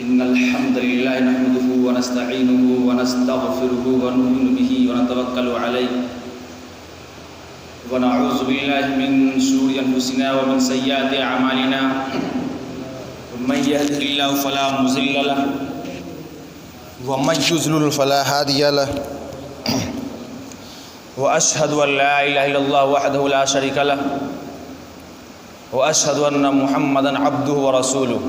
إن الحمد لله نحمده ونستعينه ونستغفره ونؤمن به ونتوكل عليه ونعوذ بالله من شرور أنفسنا ومن سيئات أعمالنا من يهده الله فلا مضل له ومن يضلل فلا هادي له وأشهد أن لا إله إلا الله وحده لا شريك له وأشهد أن محمدا عبده ورسوله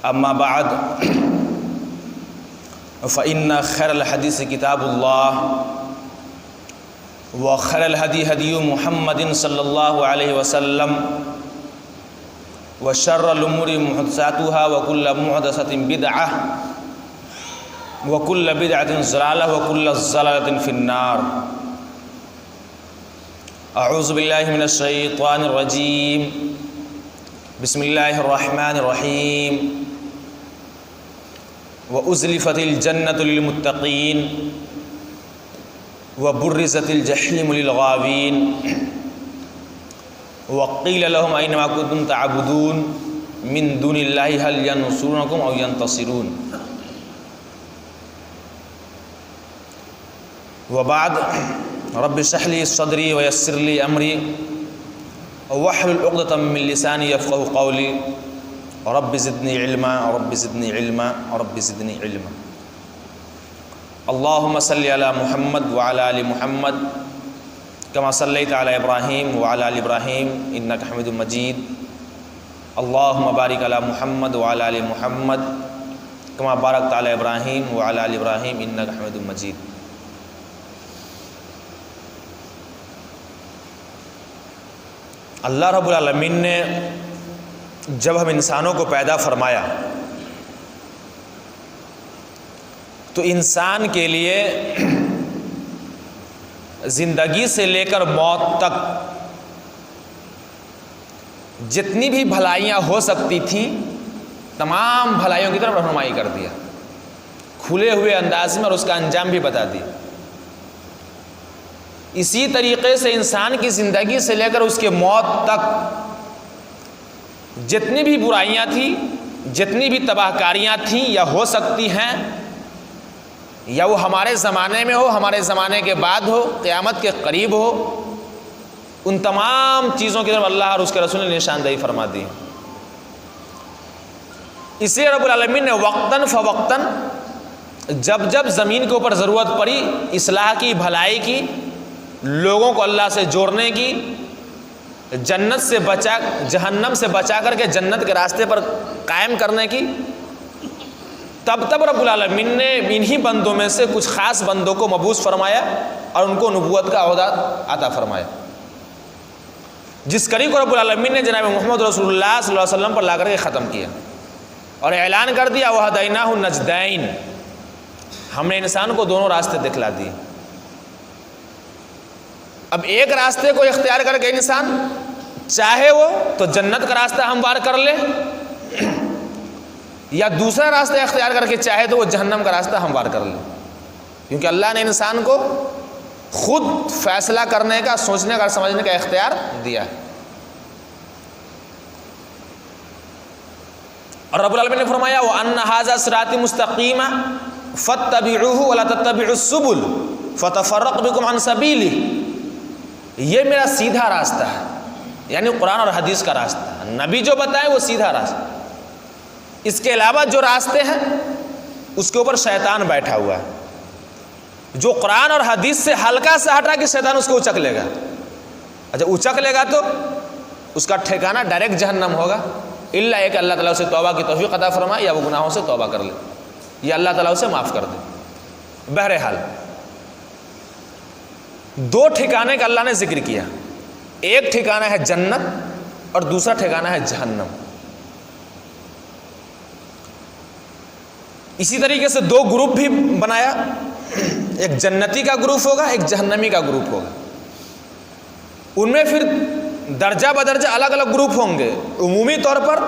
أما بعد فإن خير الحديث كتاب الله وخير الهدي هدي محمد صلى الله عليه وسلم وشر الأمور محدثاتها وكل محدثة بدعة وكل بدعة ضلالة وكل ضلالة في النار أعوذ بالله من الشيطان الرجيم بسم الله الرحمن الرحيم وأزلفت الجنة للمتقين وبرزت الجحيم للغاوين وقيل لهم أينما كنتم تعبدون من دون الله هل ينصرونكم أو ينتصرون وبعد رب اشرح لي صدري ويسر لي أمري واحلل عقدة من لساني يفقهوا قولي رب زدني علما رب زدني علما رب زدني علما اللهم صل على محمد وعلى آل محمد كما صليت على إبراهيم وعلى آل إبراهيم إنك حميد مجيد اللهم بارك على محمد وعلى آل محمد كما باركت على إبراهيم وعلى آل إبراهيم إنك حميد مجيد. اللہ رب العالمین نے جب ہم انسانوں کو پیدا فرمایا تو انسان کے لیے زندگی سے لے کر موت تک جتنی بھی بھلائیاں ہو سکتی تھیں تمام بھلائیوں کی طرف رہنمائی کر دیا، کھلے ہوئے انداز میں، اور اس کا انجام بھی بتا دیا. اسی طریقے سے انسان کی زندگی سے لے کر اس کے موت تک جتنی بھی برائیاں تھیں، جتنی بھی تباہ کاریاں تھیں یا ہو سکتی ہیں، یا وہ ہمارے زمانے میں ہو، ہمارے زمانے کے بعد ہو، قیامت کے قریب ہو، ان تمام چیزوں کی طرف اللہ اور اس کے رسول نے نشاندہی فرما دی. اسی رب العالمین نے وقتاً فوقتاً جب جب زمین کے اوپر ضرورت پڑی اصلاح کی، بھلائی کی، لوگوں کو اللہ سے جوڑنے کی، جنت سے بچا، جہنم سے بچا کر کے جنت کے راستے پر قائم کرنے کی، تب رب العالمین نے انہی بندوں میں سے کچھ خاص بندوں کو مبعوث فرمایا اور ان کو نبوت کا عہدہ عطا فرمایا، جس کڑی کو رب العالمین نے جناب محمد رسول اللہ صلی اللہ علیہ وسلم پر لا کر کے ختم کیا اور اعلان کر دیا وَهَدَيْنَاهُ النَّجْدَيْنِ، ہم نے انسان کو دونوں راستے دکھلا دیے. اب ایک راستے کو اختیار کر کے انسان چاہے وہ تو جنت کا راستہ ہموار کر لے، یا دوسرا راستہ اختیار کر کے چاہے تو وہ جہنم کا راستہ ہموار کر لے، کیونکہ اللہ نے انسان کو خود فیصلہ کرنے کا، سوچنے کا، سمجھنے کا اختیار دیا ہے. اور رب العالمین نے فرمایا وَأَنَّ هَذَا صِرَاطِي مُسْتَقِيمًا فَاتَّبِعُوهُ وَلَا تَتَّبِعُوا السُّبُلَ فَتَفَرَّقَ بِكُمْ عَنْ سَبِيلِهِ، یہ میرا سیدھا راستہ ہے، یعنی قرآن اور حدیث کا راستہ ہے. نبی جو بتائے وہ سیدھا راستہ. اس کے علاوہ جو راستے ہیں اس کے اوپر شیطان بیٹھا ہوا ہے، جو قرآن اور حدیث سے ہلکا سا ہٹا کہ شیطان اس کو اچک لے گا. اچھا اچک لے گا تو اس کا ٹھکانہ ڈائریکٹ جہنم ہوگا، الا ایک اللہ تعالیٰ اسے توبہ کی توفیق عطا فرمائے یا وہ گناہوں سے توبہ کر لے یا اللہ تعالیٰ اسے معاف کر دے. بہرحال دو ٹھکانے کا اللہ نے ذکر کیا، ایک ٹھکانہ ہے جنت اور دوسرا ٹھکانہ ہے جہنم. اسی طریقے سے دو گروپ بھی بنایا، ایک جنتی کا گروپ ہوگا، ایک جہنمی کا گروپ ہوگا. ان میں پھر درجہ بدرجہ الگ الگ گروپ ہوں گے. عمومی طور پر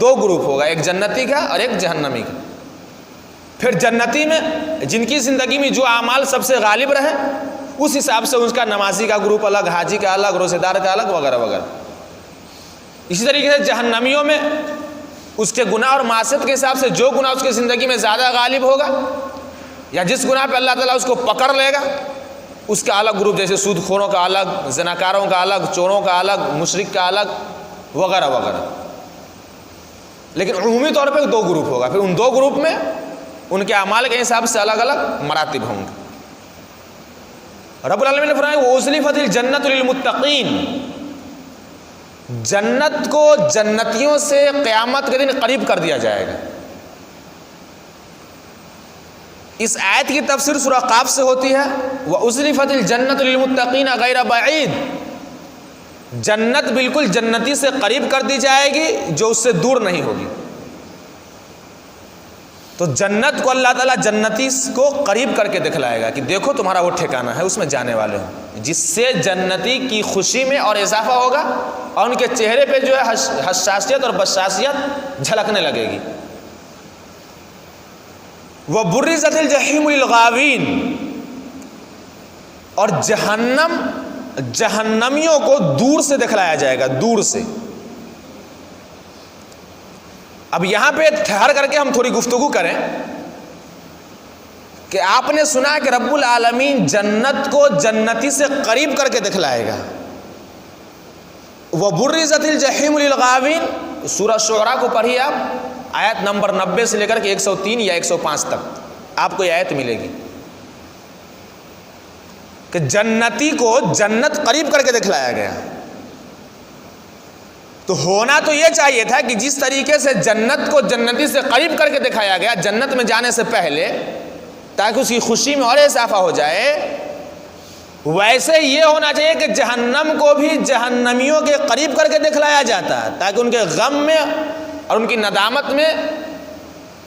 دو گروپ ہوگا، ایک جنتی کا اور ایک جہنمی کا. پھر جنتی میں جن کی زندگی میں جو اعمال سب سے غالب رہے اس حساب سے اس کا نمازی کا گروپ الگ، حاجی کا الگ، روزے دار کا الگ، وغیرہ وغیرہ. اسی طریقے سے جہنمیوں میں اس کے گناہ اور معصیت کے حساب سے جو گناہ اس کی زندگی میں زیادہ غالب ہوگا، یا جس گناہ پہ اللہ تعالیٰ اس کو پکڑ لے گا، اس کا الگ گروپ، جیسے سود خوروں کا الگ، زناکاروں کا الگ، چوروں کا الگ، مشرک کا الگ، وغیرہ وغیرہ. لیکن عمومی طور پہ 2 گروپ ہوگا. پھر ان 2 گروپ میں ان کے اعمال کے حساب سے الگ الگ مراتب ہوں گے. رب العالمین نے فرمایا وَأُزْلِفَتِ الْجَنَّةُ لِلْمُتَّقِينَ، جنت کو جنتیوں سے قیامت کے دن قریب کر دیا جائے گا. اس آیت کی تفسیر سورہ قاف سے ہوتی ہے وَأُزْلِفَتِ الْجَنَّةُ لِلْمُتَّقِينَ غَيْرَ بَعِيدٍ، جنت بالکل جنتی سے قریب کر دی جائے گی جو اس سے دور نہیں ہوگی. تو جنت کو اللہ تعالیٰ جنتی کو قریب کر کے دکھلائے گا کہ دیکھو تمہارا وہ ٹھکانہ ہے، اس میں جانے والے ہو، جس سے جنتی کی خوشی میں اور اضافہ ہوگا اور ان کے چہرے پہ جو ہے حساسیت اور بشاشیت جھلکنے لگے گی. وَبُرِّزَتِ الْجَحِيمُ لِلْغَاوِينَ، اور جہنمیوں کو دور سے دکھلایا جائے گا، دور سے. اب یہاں پہ ٹھہر کر کے ہم تھوڑی گفتگو کریں کہ آپ نے سنا کہ رب العالمین جنت کو جنتی سے قریب کر کے دکھلائے گا. وَبُرِّزَتِ الْجَحِيمُ لِلْغَاوِينَ، سورہ شعراء کو پڑھیے آپ، آیت نمبر 90 سے لے کر کے 103 یا 105 تک آپ کو یہ آیت ملے گی کہ جنتی کو جنت قریب کر کے دکھلایا گیا. تو ہونا تو یہ چاہیے تھا کہ جس طریقے سے جنت کو جنتی سے قریب کر کے دکھایا گیا جنت میں جانے سے پہلے تاکہ اس کی خوشی میں اور اضافہ ہو جائے، ویسے یہ ہونا چاہیے کہ جہنم کو بھی جہنمیوں کے قریب کر کے دکھلایا جاتا تاکہ ان کے غم میں اور ان کی ندامت میں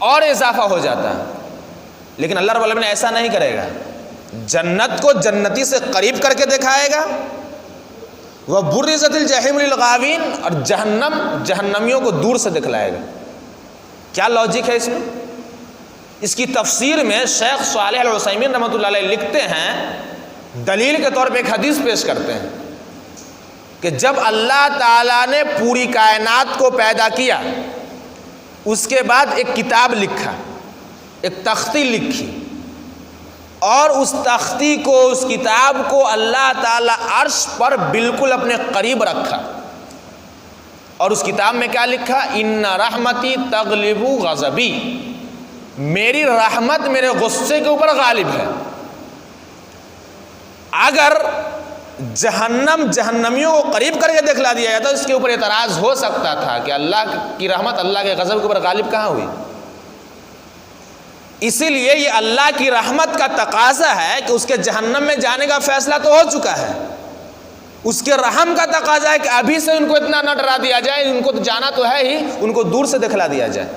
اور اضافہ ہو جاتا. لیکن اللہ رب العالمین ایسا نہیں کرے گا، جنت کو جنتی سے قریب کر کے دکھائے گا. وَبُرِّزَتِ الْجَحِيمُ لِلْغَاوِينَ، اور جہنم جہنمیوں کو دور سے دکھلائے گا. کیا لاجک ہے اس میں؟ اس کی تفسیر میں شیخ صالح العثیمین رحمۃ اللہ علیہ لکھتے ہیں، دلیل کے طور پہ ایک حدیث پیش کرتے ہیں کہ جب اللہ تعالیٰ نے پوری کائنات کو پیدا کیا، اس کے بعد ایک کتاب لکھا، ایک تختی لکھی، اور اس تختی کو، اس کتاب کو اللہ تعالیٰ عرش پر بالکل اپنے قریب رکھا. اور اس کتاب میں کیا لکھا؟ ان رحمتی تغلب غضبی، میری رحمت میرے غصے کے اوپر غالب ہے. اگر جہنم جہنمیوں کو قریب کر کے دکھلا دیا جاتا تو اس کے اوپر اعتراض ہو سکتا تھا کہ اللہ کی رحمت اللہ کے غضب کے اوپر غالب کہاں ہوئی. اسی لیے یہ اللہ کی رحمت کا تقاضا ہے کہ اس کے جہنم میں جانے کا فیصلہ تو ہو چکا ہے، اس کے رحم کا تقاضا ہے کہ ابھی سے ان کو اتنا نہ ڈرا دیا جائے، ان کو تو جانا تو ہے ہی، ان کو دور سے دکھلا دیا جائے.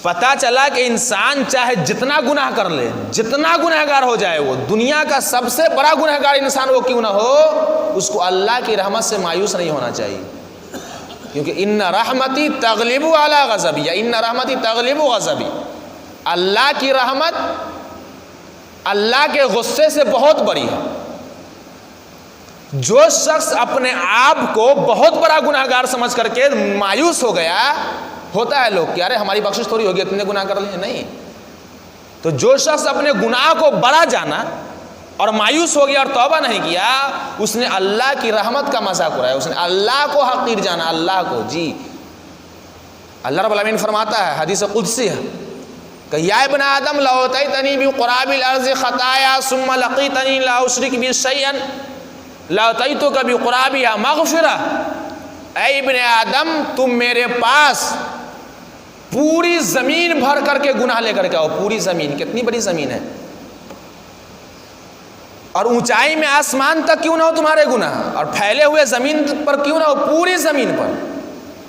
پتہ چلا کہ انسان چاہے جتنا گناہ کر لے، جتنا گنہگار ہو جائے، وہ دنیا کا سب سے بڑا گنہگار انسان وہ کیوں نہ ہو، اس کو اللہ کی رحمت سے مایوس نہیں ہونا چاہیے. کیونکہ ان رحمتی تغلب علی غضبی، یا ان رحمتی تغلب غضبی، اللہ کی رحمت اللہ کے غصے سے بہت بڑی ہے. جو شخص اپنے آپ کو بہت بڑا گنہگار سمجھ کر کے مایوس ہو گیا، ہوتا ہے لوگ کہ ارے ہماری بخشش تھوڑی ہوگی، اتنے گناہ کر لیں، نہیں. تو جو شخص اپنے گناہ کو بڑا جانا اور مایوس ہو گیا اور توبہ نہیں کیا، اس نے اللہ کی رحمت کا مذاق اڑایا، اس نے اللہ کو حقیر جانا، اللہ کو. جی اللہ رب العالمین فرماتا ہے، حدیث قدسی ہے کہ یا ابن آدم لو اتیتنی بقراب الارض خطایا ثم لقیتنی لا اشرک بی شیئا لاتیتک بقرابها مغفرہ. اے ابن آدم، تم میرے پاس پوری زمین بھر کر کے گناہ لے کر کے آؤ. پوری زمین، کتنی بڑی زمین ہے، اور اونچائی میں آسمان تک کیوں نہ ہو تمہارے گناہ، اور پھیلے ہوئے زمین پر کیوں نہ ہو، پوری زمین پر.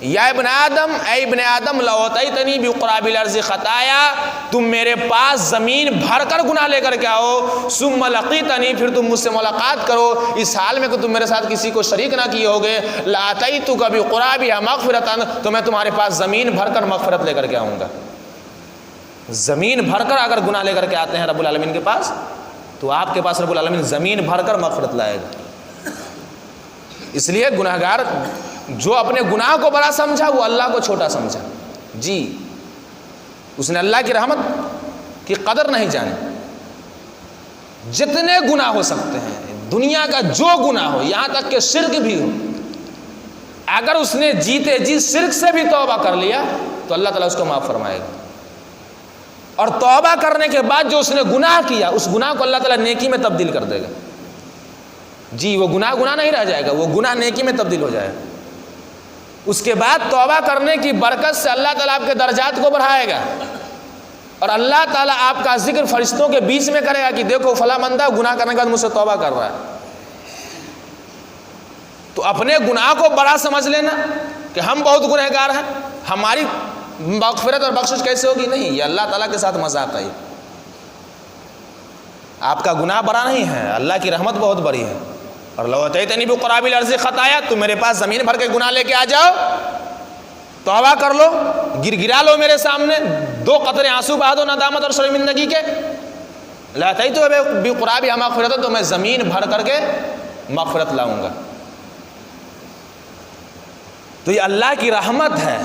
یا ابن آدم، اے ابن آدم، لو اتیتنی بقراب الارض خطایا، تم میرے پاس زمین بھر کر گناہ لے کر کے آؤ، ثم لقیتنی، پھر تم مجھ سے ملاقات کرو اس حال میں کہ تم میرے ساتھ کسی کو شریک نہ کیے ہوگے، لاتیتک بقرابها مغفرۃ، تو میں تمہارے پاس زمین بھر کر مغفرت لے کر کے آؤں گا. زمین بھر کر اگر گناہ لے کر کے آتے ہیں رب العالمین کے پاس، تو آپ کے پاس رب العالمین زمین بھر کر مغفرت لائے گا. اس لیے گناہگار جو اپنے گناہ کو بڑا سمجھا وہ اللہ کو چھوٹا سمجھا. جی اس نے اللہ کی رحمت کی قدر نہیں جانی. جتنے گناہ ہو سکتے ہیں دنیا کا جو گناہ ہو, یہاں تک کہ شرک بھی ہو, اگر اس نے جیتے جی شرک سے بھی توبہ کر لیا تو اللہ تعالیٰ اس کو معاف فرمائے گا. اور توبہ کرنے کے بعد جو اس نے گناہ کیا اس گناہ کو اللہ تعالیٰ نیکی میں تبدیل کر دے گا. جی وہ گناہ نہیں رہ جائے گا, وہ گناہ نیکی میں تبدیل ہو جائے گا. اس کے بعد توبہ کرنے کی برکت سے اللہ تعالیٰ آپ کے درجات کو بڑھائے گا, اور اللہ تعالیٰ آپ کا ذکر فرشتوں کے بیچ میں کرے گا کہ دیکھو فلاں بندہ گناہ کرنے کے بعد مجھ سے توبہ کر رہا ہے. تو اپنے گناہ کو بڑا سمجھ لینا کہ ہم بہت گنہگار ہیں, ہماری مغفرت اور بخشش کیسے ہوگی, نہیں, یہ اللہ تعالیٰ کے ساتھ مذاق ہے. آپ کا گناہ بڑا نہیں ہے, اللہ کی رحمت بہت بڑی ہے. اور لو اتیتنی بقراب الارض خطایا, تو میرے پاس زمین بھر کے گناہ لے کے آ جاؤ, توبہ کر لو, گرا لو میرے سامنے, 2 قطرے آنسو بہا دو ندامت اور شرمندگی کے, لاتیت بقراب مغفرت, تو میں زمین بھر کر کے مغفرت لاؤں گا. تو یہ اللہ کی رحمت ہے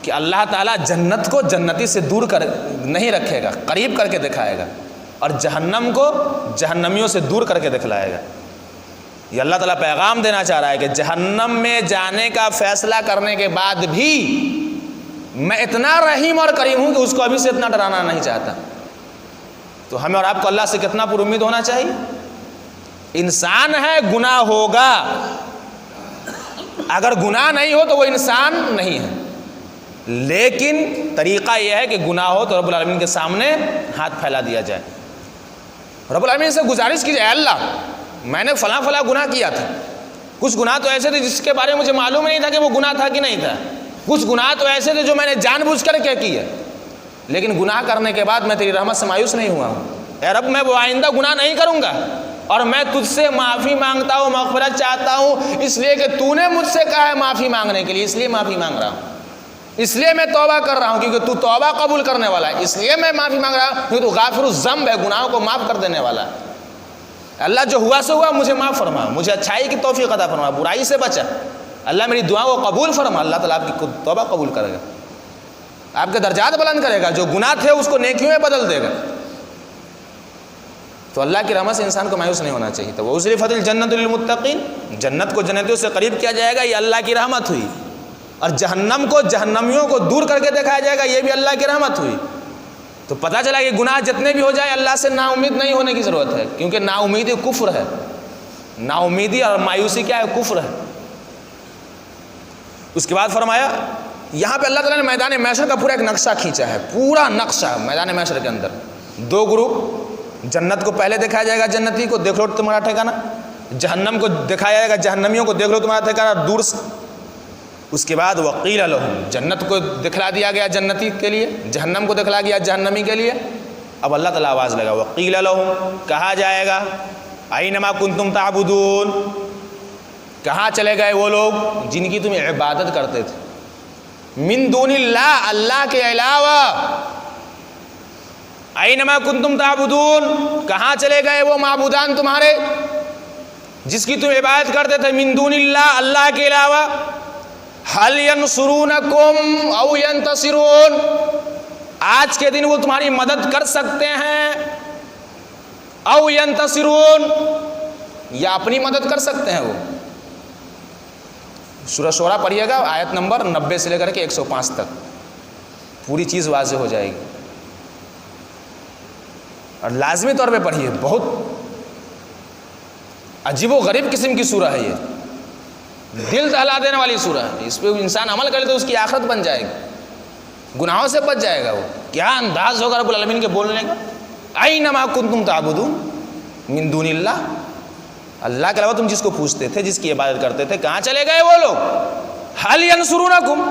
کہ اللہ تعالیٰ جنت کو جنتی سے دور کر نہیں رکھے گا, قریب کر کے دکھائے گا, اور جہنم کو جہنمیوں سے دور کر کے دکھلائے گا. یہ اللہ تعالیٰ پیغام دینا چاہ رہا ہے کہ جہنم میں جانے کا فیصلہ کرنے کے بعد بھی میں اتنا رحیم اور کریم ہوں کہ اس کو ابھی سے اتنا ڈرانا نہیں چاہتا. تو ہمیں اور آپ کو اللہ سے کتنا پر امید ہونا چاہیے. انسان ہے, گناہ ہوگا, اگر گناہ نہیں ہو تو وہ انسان نہیں ہے, لیکن طریقہ یہ ہے کہ گناہ ہو تو رب العالمین کے سامنے ہاتھ پھیلا دیا جائے, رب العالمین سے گزارش کی جائے, اللہ میں نے فلاں گناہ کیا تھا. کچھ گناہ تو ایسے تھے جس کے بارے میں مجھے معلوم نہیں تھا کہ وہ گناہ تھا کہ نہیں تھا. کچھ گناہ تو ایسے تھے جو میں نے جان بوجھ کر کیا کیا, لیکن گناہ کرنے کے بعد میں تیری رحمت سے مایوس نہیں ہوا ہوں. اے رب میں وہ آئندہ گناہ نہیں کروں گا, اور میں تجھ سے معافی مانگتا ہوں, مغفرت چاہتا ہوں, اس لیے کہ تو نے مجھ سے کہا ہے معافی مانگنے کے لیے, اس لیے معافی مانگ رہا ہوں, اس لیے میں توبہ کر رہا ہوں کیونکہ تو توبہ قبول کرنے والا ہے, اس لیے میں معافی مانگ رہا ہوں کیونکہ تو غافر الذنب ہے, گناہوں کو معاف کر دینے والا ہے. اللہ جو ہوا سے ہوا مجھے معاف فرما, مجھے اچھائی کی توفیق عطا فرما, برائی سے بچا. اللہ میری دعا کو قبول فرما, اللہ تعالیٰ آپ کی توبہ قبول کرے گا, آپ کے درجات بلند کرے گا, جو گناہ تھے اس کو نیکیوں میں بدل دے گا. تو اللہ کی رحمت سے انسان کو مایوس نہیں ہونا چاہیے. تو وہ ازلفت الجنت للمتقین, جنت کو جنتیوں سے قریب کیا جائے گا, یہ اللہ کی رحمت ہوئی, اور جہنم کو جہنمیوں کو دور کر کے دکھایا جائے گا, یہ بھی اللہ کی رحمت ہوئی. تو پتہ چلا کہ گناہ جتنے بھی ہو جائے اللہ سے نا امید نہیں ہونے کی ضرورت ہے, کیونکہ نا امیدی کفر ہے. نا امیدی اور مایوسی کیا ہے, کفر ہے. اس کے بعد فرمایا یہاں پہ اللہ تعالیٰ نے میدان محشر کا پورا ایک نقشہ کھینچا ہے, پورا نقشہ میدان محشر کے اندر. 2 گروپ, جنت کو پہلے دکھایا جائے گا, جنتی کو دیکھ لو تمہارا ٹھکانہ, جہنم کو دکھایا جائے گا, جہنمیوں کو دیکھ لو تمہارا ٹھکانہ دور سے. اس کے بعد وقیل لہم, جنت کو دکھلا دیا گیا جنتی کے لیے, جہنم کو دکھلا گیا جہنمی کے لیے. اب اللہ تعالیٰ آواز لگا, وقیل لہم, کہا جائے گا, اینما کنتم تعبدون, کہاں چلے گئے وہ لوگ جن کی تم عبادت کرتے تھے, من دون اللہ, اللہ کے علاوہ. اینما کنتم تعبدون, کہاں چلے گئے وہ معبودان تمہارے جس کی تم عبادت کرتے تھے, من دون اللہ, اللہ کے علاوہ. هل ينصرونکم او ينتصرون, آج کے دن وہ تمہاری مدد کر سکتے ہیں, او ينتصرون, یا اپنی مدد کر سکتے ہیں وہ. سورہ شورا پڑھیے گا, آیت نمبر 90 سے لے کر کے 105 تک, پوری چیز واضح ہو جائے گی. اور لازمی طور پہ پڑھیے, بہت عجیب و غریب قسم کی سورہ ہے یہ, دل دہلا دینے والی سورہ ہے. اس پہ انسان عمل کرے تو اس کی آخرت بن جائے گی, گناہوں سے بچ جائے گا. وہ کیا انداز ہوگا رب العالمین کے بولنے کا, اینما کنتم تعبدون من دون اللہ, اللہ کے علاوہ تم جس کو پوچھتے تھے, جس کی عبادت کرتے تھے, کہاں چلے گئے وہ لوگ. هل ينصرونکم,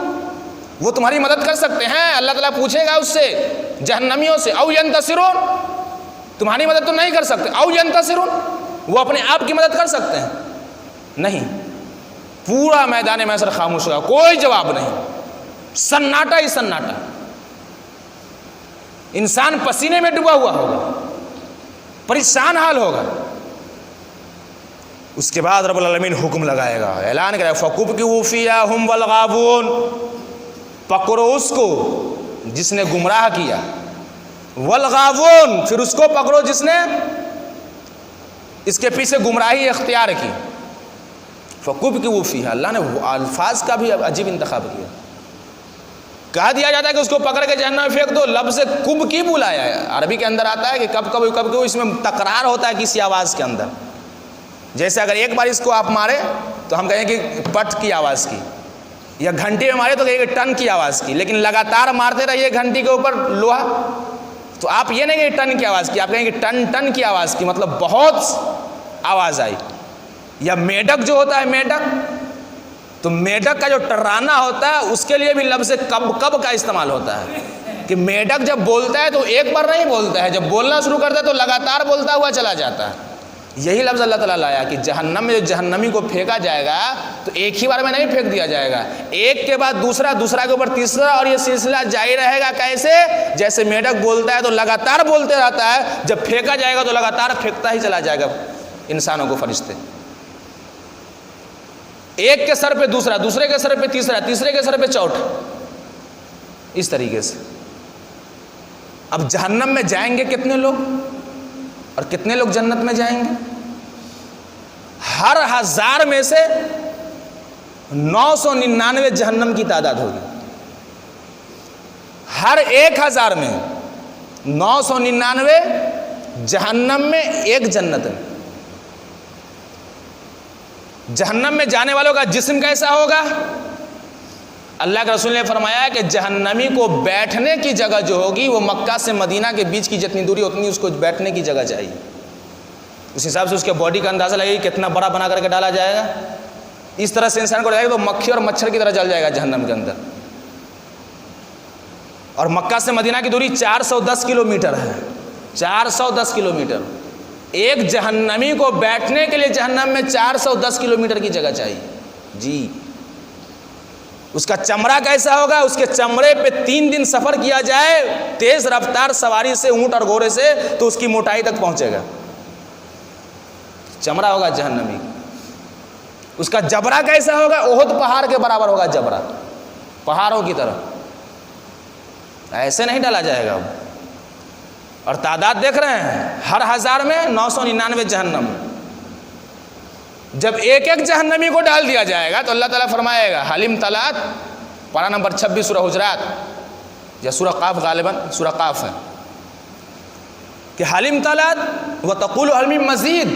وہ تمہاری مدد کر سکتے ہیں, اللہ تعالیٰ پوچھے گا اس سے, جہنمیوں سے. او ينتصرون, تمہاری مدد تو نہیں کر سکتے. او ينتصرون, وہ اپنے آپ کی مدد کر سکتے ہیں, نہیں. پورا میدان محشر خاموش ہوگا, کوئی جواب نہیں, سناٹا ہی سناٹا. انسان پسینے میں ڈوبا ہوا ہوگا, پریشان حال ہوگا. اس کے بعد رب العالمین حکم لگائے گا، اعلان کرے گا فَكُبْكِبُوا فِيهَا هُمْ وَالْغَاوُونَ، پکڑو اس کو جس نے گمراہ کیا، والغاوون، پھر اس کو پکڑو جس نے اس کے پیچھے گمراہی اختیار کی۔ فَكُبْكِبُوا فِيهَا، اللہ نے الفاظ کا بھی عجیب انتخاب کیا۔ کہا دیا جاتا ہے کہ اس کو پکڑ کے جہنم میں پھینک دو، لفظ کب کی بلایا ہے، عربی کے اندر آتا ہے کہ کب کب کب کب، اس میں تکرار ہوتا ہے کسی آواز کے اندر۔ جیسے اگر ایک بار اس کو آپ مارے تو ہم کہیں کہ پٹ کی آواز کی، یا گھنٹی میں مارے تو کہیں کہ ٹن کی آواز کی، لیکن لگاتار مارتے رہیے گھنٹی کے اوپر لوہا تو آپ یہ نہیں کہ ٹن کی آواز کی، آپ کہیں کہ ٹن ٹن کی آواز کی، مطلب بہت آواز آئی۔ یا میڈک جو ہوتا ہے، میڈک، تو میڈک کا جو ٹرانا ہوتا ہے اس کے لیے بھی لفظ کب کب کا استعمال ہوتا ہے کہ میڈک جب بولتا ہے تو ایک بار نہیں بولتا ہے، جب بولنا شروع کرتا ہے تو لگاتار بولتا ہوا چلا جاتا ہے۔ یہی لفظ اللہ تعالیٰ لایا کہ جہنم میں جو جہنمی کو پھینکا جائے گا تو ایک ہی بار میں نہیں پھینک دیا جائے گا، ایک کے بعد دوسرا، دوسرا کے اوپر تیسرا، اور یہ سلسلہ جاری رہے گا۔ کیسے؟ جیسے میڈک بولتا ہے تو لگاتار بولتے رہتا ہے، جب پھینکا جائے گا تو لگاتار پھینکتا ہی چلا جائے گا انسانوں کو، فرشتے، ایک کے سر پہ دوسرا، دوسرے کے سر پہ تیسرا، تیسرے کے سر پہ چوتھا، اس طریقے سے۔ اب جہنم میں جائیں گے کتنے لوگ اور کتنے لوگ جنت میں جائیں گے؟ ہر 1000 میں سے 999 جہنم کی تعداد ہوگی۔ ہر 1000 میں 999 جہنم میں، ایک جنت میں۔ جہنم میں جانے والوں کا جسم کیسا ہوگا؟ اللہ کے رسول نے فرمایا ہے کہ جہنمی کو بیٹھنے کی جگہ جو ہوگی وہ مکہ سے مدینہ کے بیچ کی جتنی دوری اتنی اس کو بیٹھنے کی جگہ چاہیے۔ اس حساب سے اس کے باڈی کا اندازہ لگے گا کتنا بڑا بنا کر کے ڈالا جائے گا۔ اس طرح سے انسان کو لگے گا تو مکھی اور مچھر کی طرح جل جائے گا جہنم کے اندر۔ اور مکہ سے مدینہ کی دوری 410 کلومیٹر ہے، 410 کلومیٹر۔ ایک جہنمی کو بیٹھنے کے لیے جہنم میں 410 کلومیٹر کی جگہ چاہیے جی۔ اس کا چمڑا کیسا ہوگا؟ اس کے چمڑے پہ 3 دن سفر کیا جائے تیز رفتار سواری سے، اونٹ اور گھوڑے سے، تو اس کی موٹائی تک پہنچے گا۔ چمڑا ہوگا جہنمی۔ اس کا جبرا کیسا ہوگا؟ احد پہاڑ کے برابر ہوگا جبرا، پہاڑوں کی طرح، ایسے نہیں ڈالا جائے گا۔ اور تعداد دیکھ رہے ہیں، ہر 1000 میں 999 جہنم۔ جب ایک ایک جہنمی کو ڈال دیا جائے گا تو اللہ تعالیٰ فرمائے گا، حلیم طلعت، پارہ نمبر 26 سورہ حجرات یا سورہ قاف، غالباً سورہ قاف ہے، کہ حلیم طلعت وتقول هل من مزید۔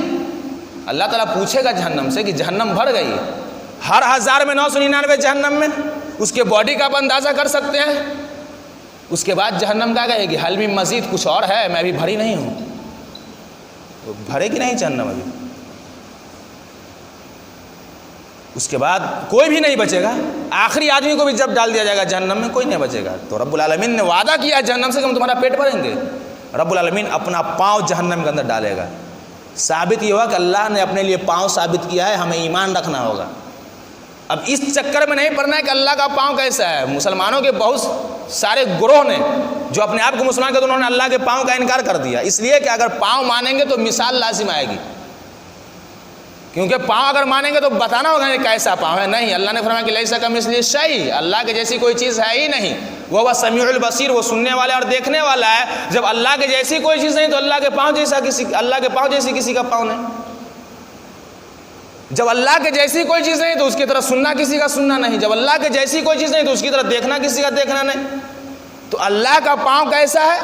اللہ تعالیٰ پوچھے گا جہنم سے کہ جہنم بھر گئی، ہر 1000 میں 999 جہنم میں، اس کے باڈی کا آپ اندازہ کر سکتے ہیں۔ اس کے بعد جہنم کا کہے گی حل من مزید، کچھ اور ہے، میں ابھی بھری نہیں ہوں۔ وہ بھرے گی نہیں جہنم ابھی۔ اس کے بعد کوئی بھی نہیں بچے گا، آخری آدمی کو بھی جب ڈال دیا جائے گا جہنم میں کوئی نہیں بچے گا۔ تو رب العالمین نے وعدہ کیا جہنم سے کہ ہم تمہارا پیٹ بھریں گے۔ رب العالمین اپنا پاؤں جہنم کے اندر ڈالے گا۔ ثابت یہ ہوا کہ اللہ نے اپنے لیے پاؤں ثابت کیا ہے، ہمیں ایمان رکھنا ہوگا۔ اب اس چکر میں نہیں پڑنا ہے کہ اللہ کا پاؤں کیسا ہے۔ مسلمانوں کے بہت سارے گروہ نے جو اپنے آپ کو مسلمان کہتے ہیں، انہوں نے اللہ کے پاؤں کا انکار کر دیا، اس لیے کہ اگر پاؤں مانیں گے تو مثال لازم آئے گی، کیونکہ پاؤں اگر مانیں گے تو بتانا ہوگا کہ کیسا پاؤں ہے۔ نہیں، اللہ نے فرمایا کہ لیسا کمثلہ شیء، اللہ کے جیسی کوئی چیز ہے ہی نہیں، وہ سمیع البصیر، وہ سننے والا اور دیکھنے والا ہے۔ جب اللہ کے جیسی کوئی چیز نہیں تو اللہ کے پاؤں جیسی کسی کا پاؤں نہیں۔ جب اللہ کے جیسی کوئی چیز نہیں تو اس کی طرح سننا کسی کا سننا نہیں، جب اللہ کے جیسی کوئی چیز نہیں تو اس کی طرح دیکھنا کسی کا دیکھنا نہیں۔ تو اللہ کا پاؤں کیسا ہے؟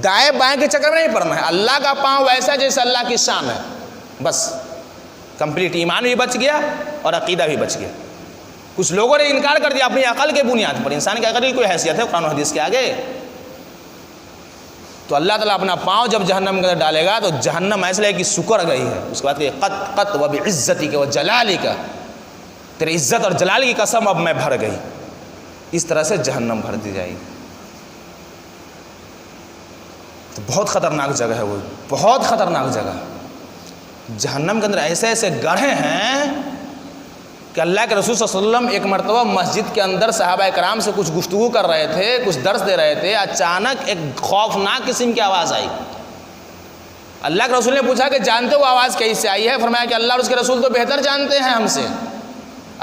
دائیں بائیں کے چکر میں نہیں پڑنا ہے، اللہ کا پاؤں ویسا جیسے اللہ کی شان ہے، بس کمپلیٹ۔ ایمان بھی بچ گیا اور عقیدہ بھی بچ گیا۔ کچھ لوگوں نے انکار کر دیا اپنی عقل کے بنیاد پر، انسان کی عقل کی کوئی حیثیت ہے قرآن و حدیث کے آگے؟ تو اللہ تعالیٰ اپنا پاؤں جب جہنم کے اندر ڈالے گا تو جہنم ایسے لگے کہ سکڑ گئی ہے۔ اس کے بعد کہ قط قط و بعزتی کے و جلالی کا، تیرے عزت اور جلال کی قسم اب میں بھر گئی۔ اس طرح سے جہنم بھر دی جائے گی۔ تو بہت خطرناک جگہ ہے وہ، بہت خطرناک جگہ۔ جہنم کے اندر ایسے ایسے گڑھے ہیں کہ اللہ کے رسول صلی اللہ علیہ وسلم ایک مرتبہ مسجد کے اندر صحابہ کرام سے کچھ گفتگو کر رہے تھے، کچھ درس دے رہے تھے، اچانک ایک خوفناک قسم کی آواز آئی۔ اللہ کے رسول نے پوچھا کہ جانتے ہو آواز کیسے آئی ہے؟ فرمایا کہ اللہ اور اس کے رسول تو بہتر جانتے ہیں ہم سے۔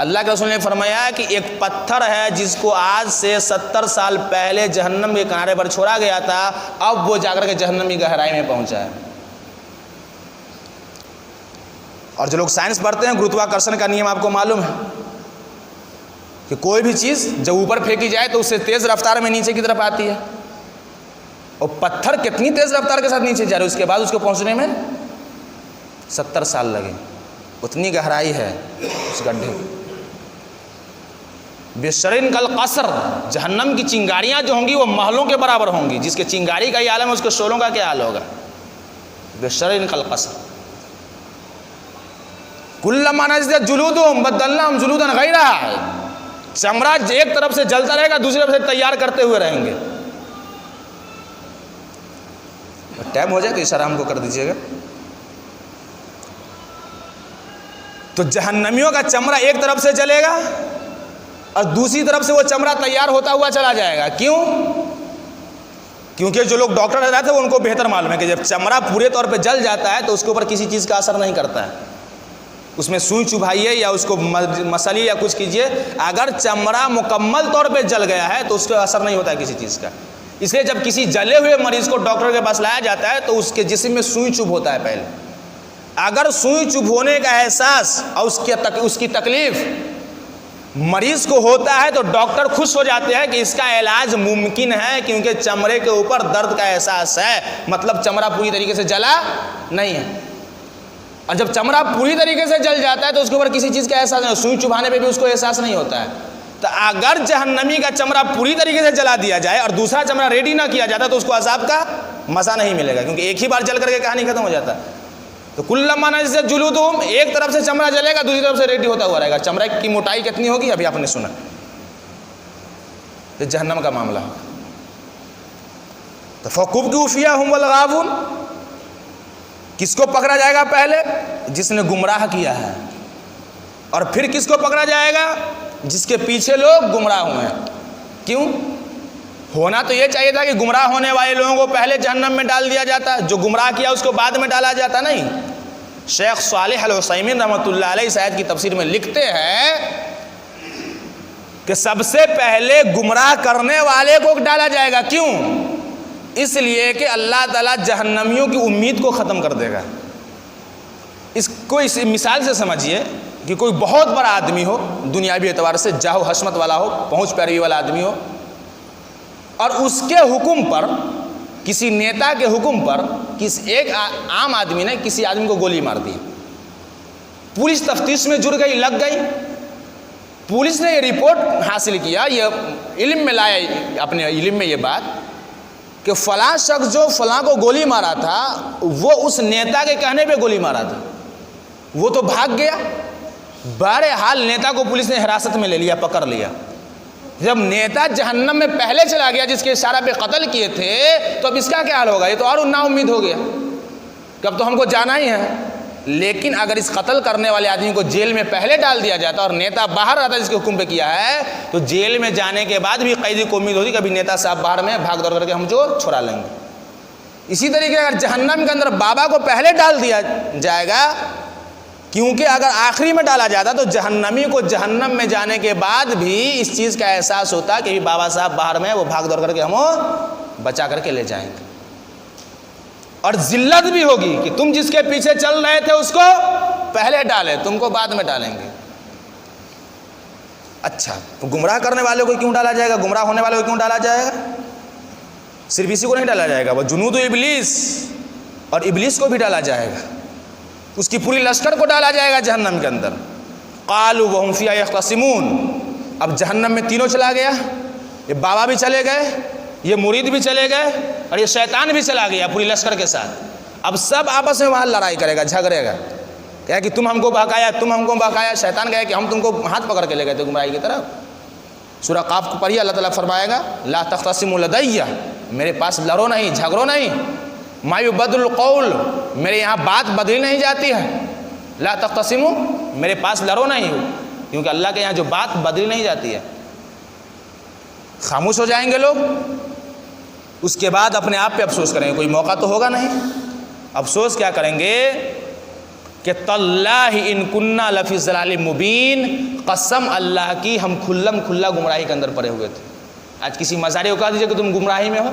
اللہ کے رسول نے فرمایا کہ ایک پتھر ہے جس کو آج سے 70 سال پہلے جہنم کے کنارے پر چھوڑا گیا تھا، اب وہ جا کر کے جہنم کی گہرائی میں پہنچا ہے۔ اور جو لوگ سائنس پڑھتے ہیں، گروتواکرشن کا نیم آپ کو معلوم ہے کہ کوئی بھی چیز جب اوپر پھینکی جائے تو اس سے تیز رفتار میں نیچے کی طرف آتی ہے، اور پتھر کتنی تیز رفتار کے ساتھ نیچے جا رہا ہے، اس کے بعد اس کو پہنچنے میں 70 سال لگے، اتنی گہرائی ہے اس گڈھے کی۔ بشرن کل قصر، جہنم کی چنگاریاں جو ہوں گی وہ محلوں کے برابر ہوں گی، جس کے چنگاری کا یہ عالم ہے اس کے شعلوں کا کیا حال ہوگا؟ بشرن کل قصر۔ کلما نضجت جلودہم بدلناہم جلودا غیرہا، چمڑا ایک طرف سے جلتا رہے گا، دوسری طرف سے تیار کرتے ہوئے رہیں گے۔ ٹائم ہو جائے تو اشارہ ہم کو کر دیجیے گا۔ تو جہنمیوں کا چمڑا ایک طرف سے جلے گا اور دوسری طرف سے وہ چمڑا تیار ہوتا ہوا چلا جائے گا۔ کیوں؟ کیونکہ جو لوگ ڈاکٹر رہتے ہیں ان کو بہتر معلوم ہے کہ جب چمڑا پورے طور پہ جل جاتا ہے تو اس کے اوپر کسی چیز کا اثر نہیں کرتا ہے، اس میں سوئی چبھائیے یا اس کو مسلیے یا کچھ کیجیے، اگر چمڑا مکمل طور پہ جل گیا ہے تو اس کا اثر نہیں ہوتا ہے کسی چیز کا۔ اس لیے جب کسی جلے ہوئے مریض کو ڈاکٹر کے پاس لایا جاتا ہے تو اس کے جسم میں سوئی چبھ ہوتا ہے پہلے۔ اگر سوئی چبھ ہونے کا احساس اور اس کی تکلیف مریض کو ہوتا ہے تو ڈاکٹر خوش ہو جاتے ہیں کہ اس کا علاج ممکن ہے، کیونکہ چمڑے کے اوپر درد کا احساس ہے، مطلب چمڑا پوری طریقے سے جلا نہیں ہے۔ اور جب چمڑا پوری طریقے سے جل جاتا ہے تو اس کے اوپر کسی چیز کا احساس نہیں، سوئی چبھانے پہ بھی اس کو احساس نہیں ہوتا ہے۔ تو اگر جہنمی کا چمڑا پوری طریقے سے جلا دیا جائے اور دوسرا چمڑا ریڈی نہ کیا جاتا تو اس کو عذاب کا مزہ نہیں ملے گا، کیونکہ ایک ہی بار جل کر کے کہانی ختم ہو جاتا ہے۔ تو کلما نضجت جلودہم، ایک طرف سے چمڑا جلے گا دوسری طرف سے ریڈی ہوتا ہوا رہے گا۔ چمڑے کی موٹائی کتنی ہوگی ابھی آپ نے سنا، یہ جہنم کا معاملہ ہے۔ تو فکبکبوا فیہا ھم والغاوون، کس کو پکڑا جائے گا پہلے؟ جس نے گمراہ کیا ہے، اور پھر کس کو پکڑا جائے گا؟ جس کے پیچھے لوگ گمراہ ہوئے ہیں۔ کیوں؟ ہونا تو یہ چاہیے تھا کہ گمراہ ہونے والے لوگوں کو پہلے جہنم میں ڈال دیا جاتا، جو گمراہ کیا اس کو بعد میں ڈالا جاتا، نہیں۔ شیخ صالح العثیمین رحمۃ اللہ علیہ اس آیت کی تفسیر میں لکھتے ہیں کہ سب سے پہلے گمراہ کرنے والے کو ڈالا جائے گا۔ کیوں؟ اس لیے کہ اللہ تعالیٰ جہنمیوں کی امید کو ختم کر دے گا۔ اس کو اس مثال سے سمجھیے کہ کوئی بہت بڑا آدمی ہو، دنیاوی اعتبار سے جاہ و حشمت والا ہو، پہنچ پیروی والا آدمی ہو، اور اس کے حکم پر، کسی نیتا کے حکم پر ایک عام آدمی نے کسی آدمی کو گولی مار دی۔ پولیس تفتیش میں جڑ گئی، لگ گئی، پولیس نے یہ رپورٹ حاصل کیا، یہ علم میں لایا، اپنے علم میں یہ بات کہ فلاں شخص جو فلاں کو گولی مارا تھا وہ اس نیتا کے کہنے پہ گولی مارا تھا، وہ تو بھاگ گیا۔ بہرحال نیتا کو پولیس نے حراست میں لے لیا، پکڑ لیا۔ جب نیتا جہنم میں پہلے چلا گیا جس کے اشارہ پہ قتل کیے تھے، تو اب اس کا کیا حال ہوگا؟ یہ تو اور نا امید ہو گیا کہ اب تو ہم کو جانا ہی ہے۔ لیکن اگر اس قتل کرنے والے آدمی کو جیل میں پہلے ڈال دیا جاتا اور نیتا باہر رہتا جس کے حکم پہ کیا ہے، تو جیل میں جانے کے بعد بھی قیدی کو امید ہوتی کہ ابھی نیتا صاحب باہر میں بھاگ دوڑ کر کے ہم جو چھڑا لیں گے۔ اسی طریقے اگر جہنم کے اندر بابا کو پہلے ڈال دیا جائے گا، کیونکہ اگر آخری میں ڈالا جاتا تو جہنمی کو جہنم میں جانے کے بعد بھی اس چیز کا احساس ہوتا کہ بابا صاحب باہر میں وہ بھاگ دوڑ کر کے ہم بچا کر کے لے جائیں گے، اور ذلت بھی ہوگی کہ تم جس کے پیچھے چل رہے تھے اس کو پہلے ڈالے، تم کو بعد میں ڈالیں گے۔ اچھا، گمراہ کرنے والے کو کیوں ڈالا جائے گا؟ گمراہ ہونے والے کو کیوں ڈالا جائے گا؟ صرف اسی کو نہیں ڈالا جائے گا، وہ جنود ابلیس، اور ابلیس کو بھی ڈالا جائے گا، اس کی پوری لشکر کو ڈالا جائے گا جہنم کے اندر۔ قالوا وهم فيها يختصمون، اب جہنم میں تینوں چلا گیا، یہ بابا بھی چلے گئے، یہ مرید بھی چلے گئے، اور یہ شیطان بھی چلا گیا پوری لشکر کے ساتھ۔ اب سب آپس میں وہاں لڑائی کرے گا، جھگڑے گا، کہا کہ تم ہم کو بہکایا، تم ہم کو بہکایا۔ شیطان کہے کہ ہم تم کو ہاتھ پکڑ کے لے گئے تھے گمراہی کی طرف۔ سورہ قاف کو پڑھیے، اللہ تعالیٰ فرمائے گا لا تختصموا لدی، میرے پاس لڑو نہیں، جھگڑو نہیں، ما یبدل القول، میرے یہاں بات بدلی نہیں جاتی ہے، لا تختصموا، میرے پاس لڑو نہیں، کیونکہ اللہ کے یہاں جو بات بدلی نہیں جاتی ہے۔ خاموش ہو جائیں گے لوگ، اس کے بعد اپنے آپ پہ افسوس کریں گے، کوئی موقع تو ہوگا نہیں۔ افسوس کیا کریں گے کہ تاللہ ان کننا لفی ضلال مبین، قسم اللہ کی ہم کھلم کھلا گمراہی کے اندر پڑے ہوئے تھے۔ آج کسی مزاری کو کہا دیجیے کہ تم گمراہی میں ہو،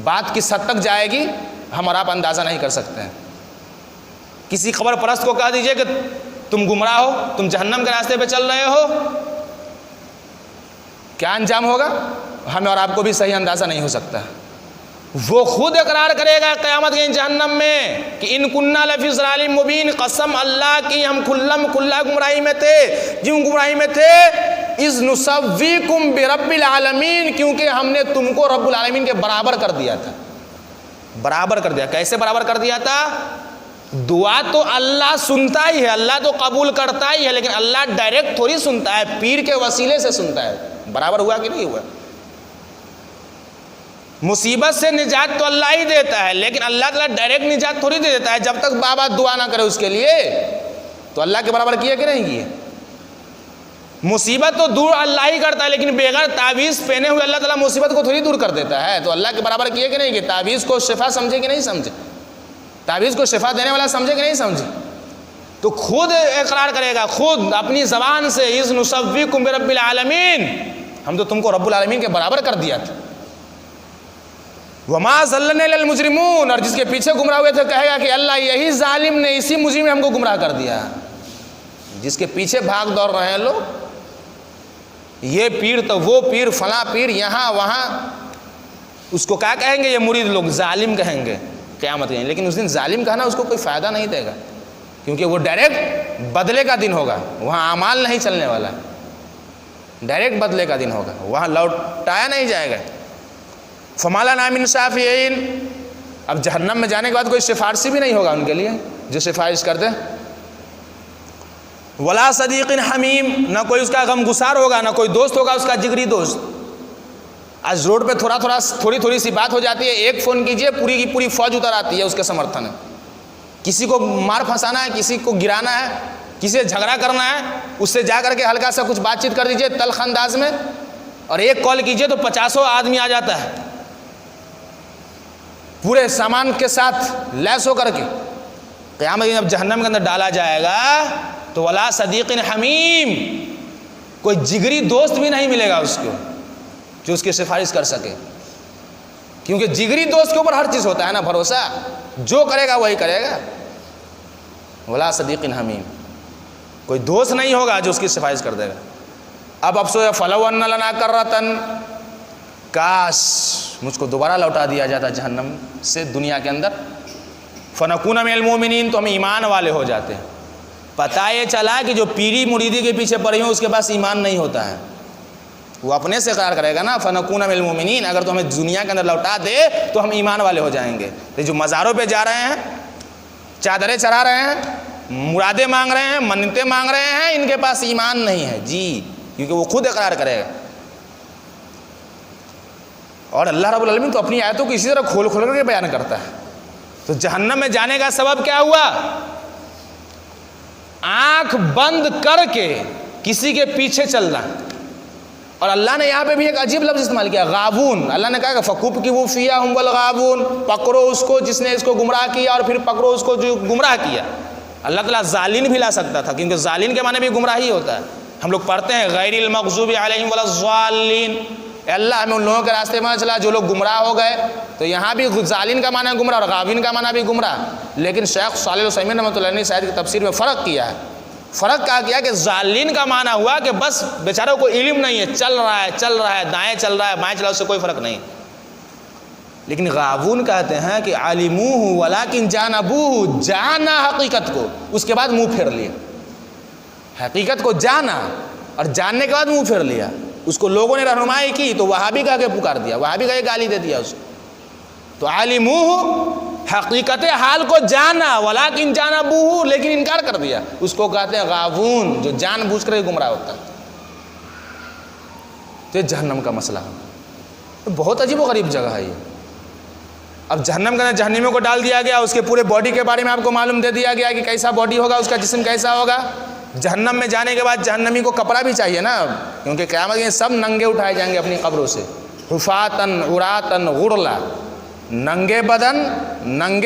بات کس حد تک جائے گی ہم اور آپ اندازہ نہیں کر سکتے ہیں۔ کسی خبر پرست کو کہا دیجیے کہ تم گمراہ ہو، تم جہنم کے راستے پہ چل رہے ہو، کیا انجام ہوگا ہمیں اور آپ کو بھی صحیح اندازہ نہیں ہو سکتا۔ وہ خود اقرار کرے گا قیامت کے جہنم میں کہ ان کننا لفی ضلال مبین، قسم اللہ کی ہم کھلم کھلا گمراہی میں تھے۔ کیوں گمراہی میں تھے؟ اذ نسویکم برب العالمین، کیونکہ ہم نے تم کو رب العالمین کے برابر کر دیا تھا۔ برابر کر دیا، کیسے برابر کر دیا تھا؟ دعا تو اللہ سنتا ہی ہے، اللہ تو قبول کرتا ہی ہے، لیکن اللہ ڈائریکٹ تھوڑی سنتا ہے، پیر کے وسیلے سے سنتا ہے۔ برابر ہوا کہ نہیں ہوا؟ مصیبت سے نجات تو اللہ ہی دیتا ہے، لیکن اللہ تعالیٰ ڈائریکٹ نجات تھوڑی دے دیتا ہے۔ جب تک بابا دعا نہ کرے اس کے لیے تو اللہ کے برابر کیا کہ نہیں کیے؟ مصیبت تو دور اللہ ہی کرتا ہے، لیکن بغیر تعویذ پہنے ہوئے اللہ تعالیٰ مصیبت کو تھوڑی دور کر دیتا ہے۔ تو اللہ کے برابر کیے کہ نہیں کیے؟ تعویذ کو شفا سمجھے کہ نہیں سمجھے؟ تعویذ کو شفا دینے والا سمجھے کہ نہیں سمجھے؟ تو خود اقرار کرے گا، خود اپنی زبان سے، اذ نسویکم برب العالمین، ہم تو تم کو رب العالمین کے برابر کر دیا تھا۔ وما ضللنا الا المجرمون، اور جس کے پیچھے گمراہ ہوئے تھے کہے گا کہ اللہ یہی ظالم نے، اسی مجرم نے ہم کو گمراہ کر دیا۔ جس کے پیچھے بھاگ دوڑ رہے ہیں لوگ، یہ پیر تو وہ پیر، فلاں پیر، یہاں وہاں، اس کو کیا کہیں گے یہ مرید لوگ؟ ظالم کہیں گے قیامت کے دن۔ لیکن اس دن ظالم کہنا اس کو کوئی فائدہ نہیں دے گا، کیونکہ وہ ڈائریکٹ بدلے کا دن ہوگا، وہاں اعمال نہیں چلنے والا، ڈائریکٹ بدلے کا دن ہوگا، وہاں لوٹایا نہیں جائے گا۔ فما لنا من شافعین، اب جہنم میں جانے کے بعد کوئی سفارشی بھی نہیں ہوگا ان کے لیے جو سفارش کر دے۔ ولا صدیق حمیم، نہ کوئی اس کا غم گسار ہوگا، نہ کوئی دوست ہوگا اس کا جگری دوست۔ آج روڈ پہ تھوڑی سی بات ہو جاتی ہے، ایک فون کیجئے پوری کی پوری فوج اتر آتی ہے اس کے سمرتھن میں۔ کسی کو مار پھنسانا ہے، کسی کو گرانا ہے، کسی سے جھگڑا کرنا ہے، اس سے جا کر کے ہلکا سا کچھ بات چیت کر دیجئے تلخ انداز میں، اور ایک کال کیجئے تو 50 آدمی آ جاتا ہے پورے سامان کے ساتھ لیس ہو کر کے۔ قیامت جب جہنم کے اندر ڈالا جائے گا تو ولا صدیق حمیم، کوئی جگری دوست بھی نہیں ملے گا اس کو جو اس کی سفارش کر سکے، کیونکہ جگری دوست کے اوپر ہر چیز ہوتا ہے نا بھروسہ، جو کرے گا وہی کرے گا۔ ولا صدیق حمیم، کوئی دوست نہیں ہوگا جو اس کی سفارش کر دے گا۔ اب افسوس، فلو ان لنا کرۃ، کاش مجھ کو دوبارہ لوٹا دیا جاتا جہنم سے دنیا کے اندر، فنکون من المؤمنین، تو ہم ایمان والے ہو جاتے ہیں۔ پتہ یہ چلا کہ جو پیری مریدی کے پیچھے پڑی ہوں اس کے پاس ایمان نہیں ہوتا ہے، وہ اپنے سے اقرار کرے گا نا، فنکون من المؤمنین، اگر تو ہمیں دنیا کے اندر لوٹا دے تو ہم ایمان والے ہو جائیں گے۔ تو جو مزاروں پہ جا رہے ہیں، چادریں چڑھا رہے ہیں، مرادیں مانگ رہے ہیں، منتیں مانگ رہے ہیں، ان کے پاس ایمان نہیں ہے جی، کیونکہ وہ خود اقرار کرے گا۔ اور اللہ رب العالمین تو اپنی آیتوں کو اسی طرح کھول کر کے بیان کرتا ہے۔ تو جہنم میں جانے کا سبب کیا ہوا؟ آنکھ بند کر کے کسی کے پیچھے چلنا۔ اور اللہ نے یہاں پہ بھی ایک عجیب لفظ استعمال کیا، غاوون۔ اللہ نے کہا کہ فَكُبْكِبُوا فِيهَا هُمْ وَالْغَاوُونَ، پکڑو اس کو جس نے اس کو گمراہ کیا، اور پھر پکڑو اس کو جو گمراہ کیا۔ اللہ تعالیٰ ظالین بھی لا سکتا تھا، کیونکہ ظالین کے معنی بھی گمراہی ہوتا ہے۔ ہم لوگ پڑھتے ہیں غیر المغضوب علیہم ولا الضالین، اے اللہ ہمیں ان لوگوں کے راستے میں چلا جو لوگ گمراہ ہو گئے۔ تو یہاں بھی ظالین کا معنی گمراہ اور غاوین کا معنی بھی گمراہ، لیکن شیخ صالح العثیمین رحمۃ اللہ علیہ نے شاید کی تفسیر میں فرق کیا ہے۔ فرق کیا کہ ظالین کا معنی ہوا کہ بس بیچاروں کو علم نہیں ہے، چل رہا ہے، دائیں چل رہا ہے، بائیں چل رہا ہے، اس سے کوئی فرق نہیں۔ لیکن غاوون کہتے ہیں کہ عالموہ ولیکن جانبوہ، جانا حقیقت کو، اس کے بعد منہ پھیر لیا۔ حقیقت کو جانا اور جاننے کے بعد منہ پھیر لیا۔ اس کو لوگوں نے رہنمائی کی تو وہابی کہا کے پکار دیا، وہابی کہا کے گالی دے دیا اس کو۔ تو عالموہ، حقیقت حال کو جانا، ولیکن جانبوہ، لیکن انکار کر دیا، اس کو کہتے ہیں غاوون، جو جان بوجھ کر گمراہ ہوتا ہے۔ تو یہ جہنم کا مسئلہ ہے، بہت عجیب و غریب جگہ ہے یہ۔ اب جہنم کے اندر جہنمیوں کو ڈال دیا گیا، اس کے پورے باڈی کے بارے میں آپ کو معلوم دے دیا گیا کہ کیسا باڈی ہوگا، اس کا جسم کیسا ہوگا۔ جہنم میں جانے کے بعد جہنمی کو کپڑا بھی چاہیے نا، کیونکہ قیامت میں سب ننگے اٹھائے جائیں گے اپنی قبروں سے، حفاتن عراتن غرلا، ننگے بدن، ننگے